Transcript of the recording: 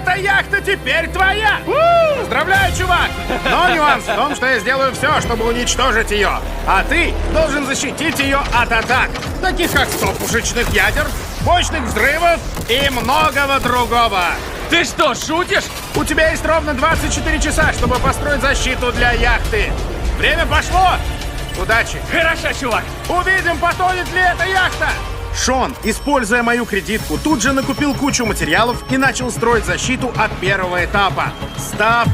Эта яхта теперь твоя! Поздравляю, чувак! Но нюанс в том, что я сделаю все, чтобы уничтожить ее. А ты должен защитить ее от атак, таких как 100 пушечных ядер, мощных взрывов и многого другого. Ты что, шутишь? У тебя есть ровно 24 часа, чтобы построить защиту для яхты. Время пошло! Удачи! Хорошо, чувак. Увидим, потонет ли эта яхта! Шон, используя мою кредитку, тут же накупил кучу материалов и начал строить защиту от первого этапа. 100